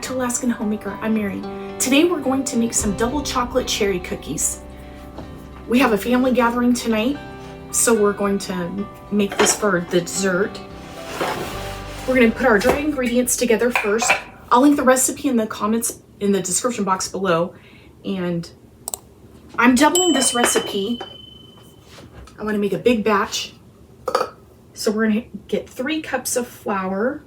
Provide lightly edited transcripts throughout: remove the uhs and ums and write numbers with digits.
to Alaskan Homemaker. I'm Mary. Today we're going to make some double chocolate cherry cookies. We have a family gathering tonight, so we're going to make this for the dessert. We're going to put our dry ingredients together first. I'll link the recipe in the comments in the description box below. And I'm doubling this recipe. I want to make a big batch. So we're going to get 3 cups of flour.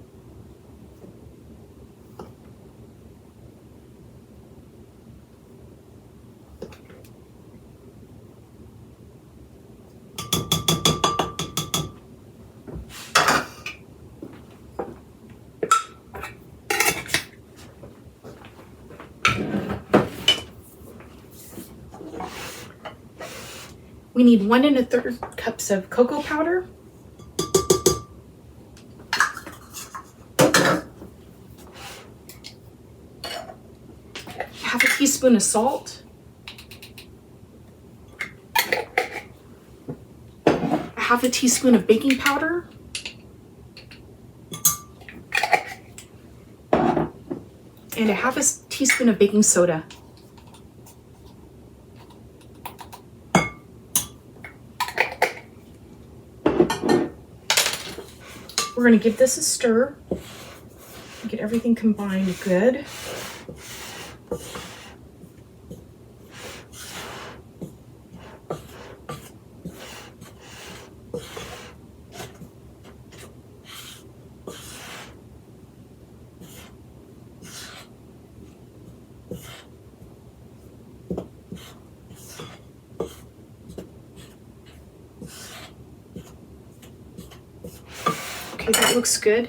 We need 1 1/3 cups of cocoa powder. Half a teaspoon of salt. Half a teaspoon of baking powder. And a half a teaspoon of baking soda. We're going to give this a stir, get everything combined good. Okay, that looks good.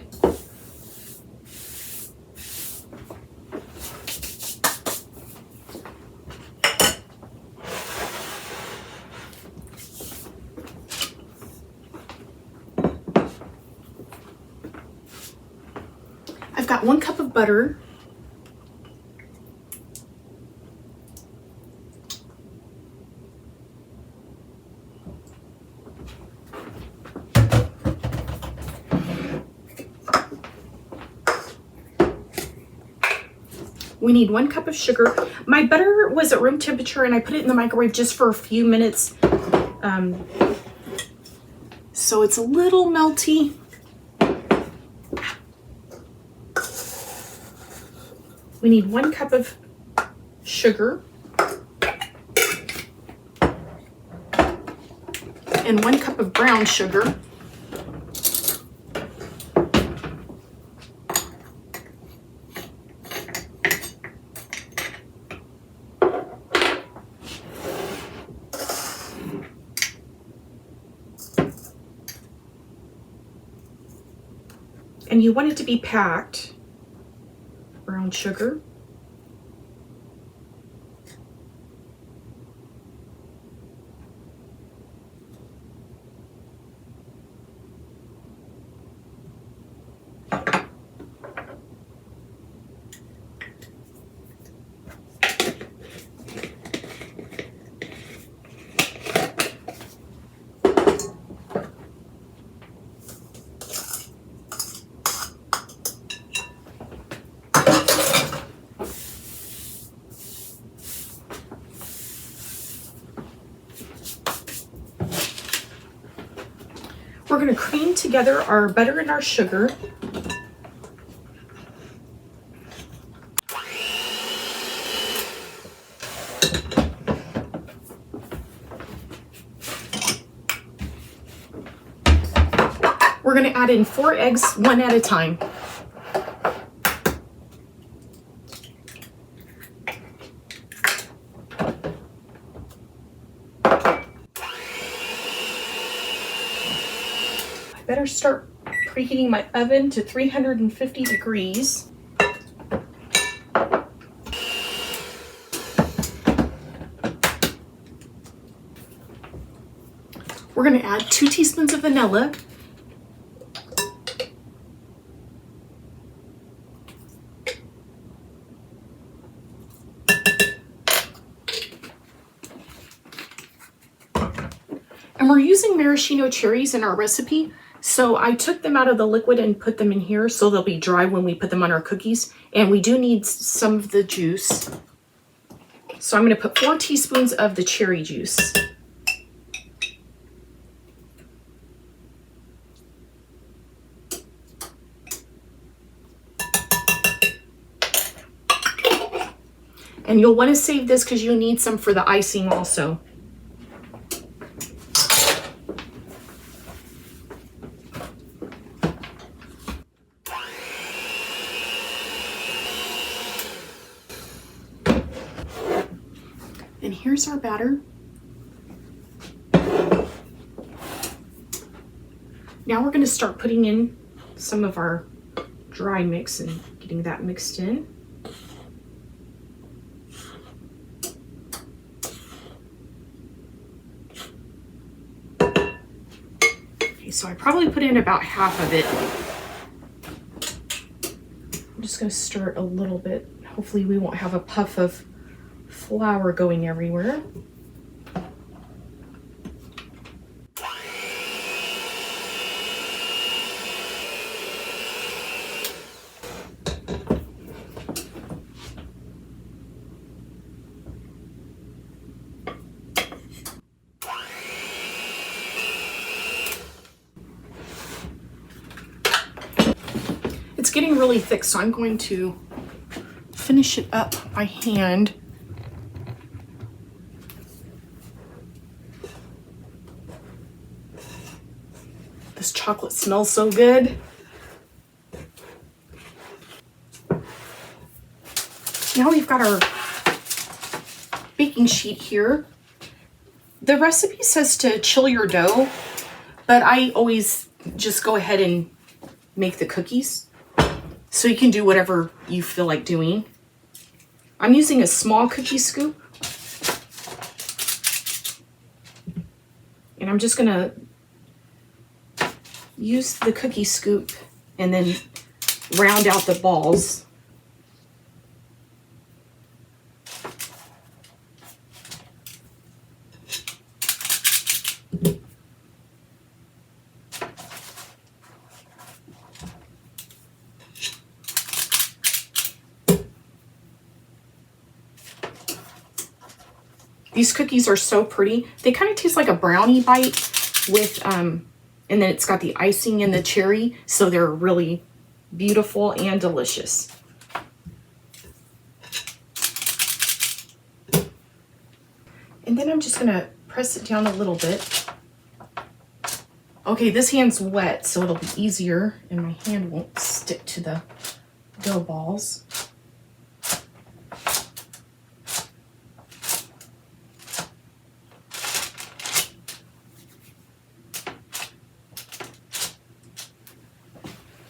I've got 1 cup of butter. We need 1 cup of sugar. My butter was at room temperature and I put it in the microwave just for a few minutes. So it's a little melty. We need 1 cup of sugar and 1 cup of brown sugar. And you want it to be packed, brown sugar. We're going to cream together our butter and our sugar. We're going to add in 4 eggs, 1 at a time. Better start preheating my oven to 350 degrees. We're going to add 2 teaspoons of vanilla. And we're using maraschino cherries in our recipe. So I took them out of the liquid and put them in here so they'll be dry when we put them on our cookies. And we do need some of the juice. So I'm going to put 4 teaspoons of the cherry juice. And you'll want to save this because you'll need some for the icing also. And here's our batter. Now we're going to start putting in some of our dry mix and getting that mixed in. Okay, so I probably put in about half of it. I'm just going to stir it a little bit. Hopefully we won't have a puff of flour going everywhere. It's getting really thick, so I'm going to finish it up by hand. This chocolate smells so good. Now we've got our baking sheet here. The recipe says to chill your dough, but I always just go ahead and make the cookies. So you can do whatever you feel like doing. I'm using a small cookie scoop. And I'm just gonna use the cookie scoop and then round out the balls. These cookies are so pretty. They kind of taste like a brownie bite with, and then it's got the icing and the cherry, so they're really beautiful and delicious. And then I'm just gonna press it down a little bit. Okay, this hand's wet, so it'll be easier, and my hand won't stick to the dough balls.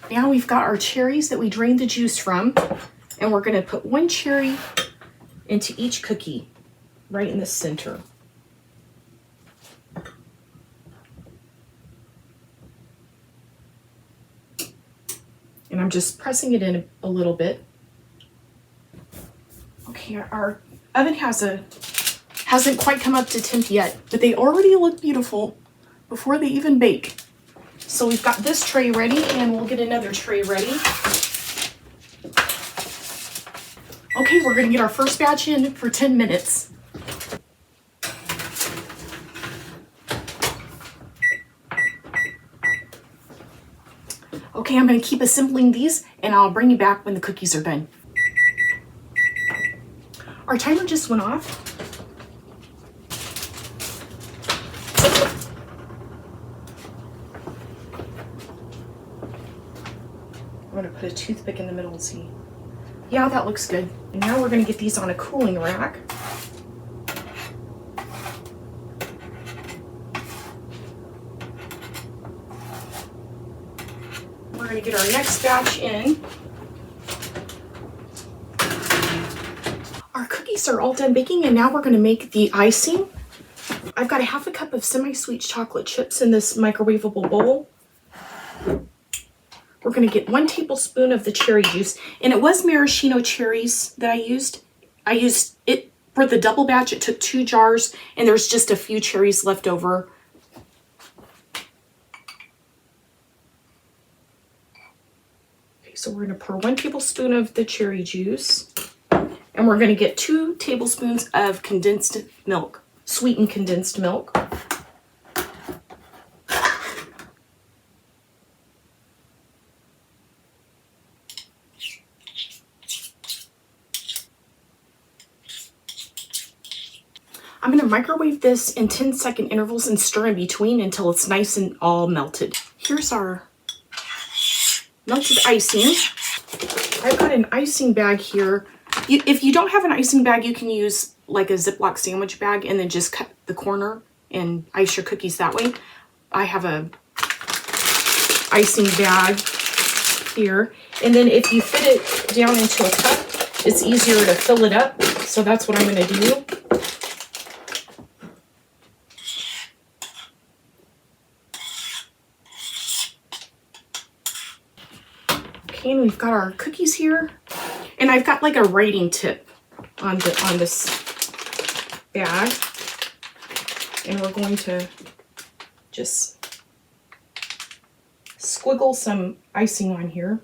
Now we've got our cherries that we drained the juice from, and we're going to put 1 cherry into each cookie right in the center. And I'm just pressing it in a little bit. Okay, our oven hasn't quite come up to temp yet, but they already look beautiful before they even bake. So we've got this tray ready, and we'll get another tray ready. Okay, we're gonna get our first batch in for 10 minutes. Okay, I'm gonna keep assembling these, and I'll bring you back when the cookies are done. Our timer just went off. I'm gonna put a toothpick in the middle and see. Yeah, that looks good. And now we're gonna get these on a cooling rack. We're gonna get our next batch in. Our cookies are all done baking, and now we're gonna make the icing. I've got a 1/2 cup of semi-sweet chocolate chips in this microwavable bowl. We're going to get 1 tablespoon of the cherry juice, and it was maraschino cherries that I used. I used it for the double batch. It took 2 jars, and there's just a few cherries left over. So we're going to pour 1 tablespoon of the cherry juice, and we're going to get 2 tablespoons of condensed milk, sweetened condensed milk. I'm going to microwave this in 10-second intervals and stir in between until it's nice and all melted. Here's our melted icing. I've got an icing bag here. If you don't have an icing bag, you can use like a Ziploc sandwich bag and then just cut the corner and ice your cookies that way. I have a icing bag here. And then if you fit it down into a cup, it's easier to fill it up. So that's what I'm going to do. Okay, and we've got our cookies here. And I've got like a writing tip on this bag. And we're going to just squiggle some icing on here.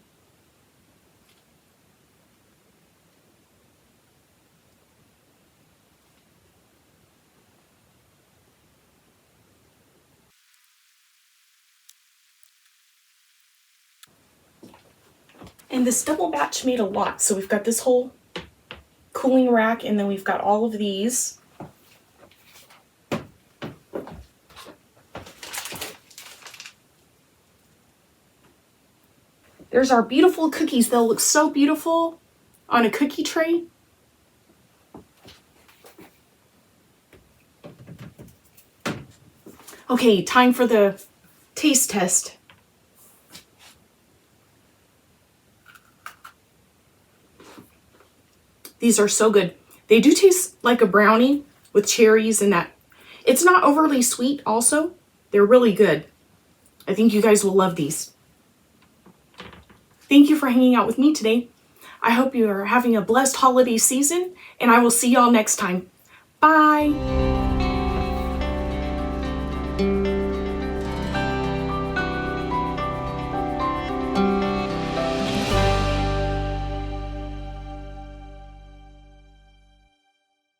And this double batch made a lot. So we've got this whole cooling rack, and then we've got all of these. There's our beautiful cookies. They'll look so beautiful on a cookie tray. Okay, time for the taste test. These are so good. They do taste like a brownie with cherries and that. It's not overly sweet also. They're really good. I think you guys will love these. Thank you for hanging out with me today. I hope you are having a blessed holiday season, and I will see y'all next time. Bye.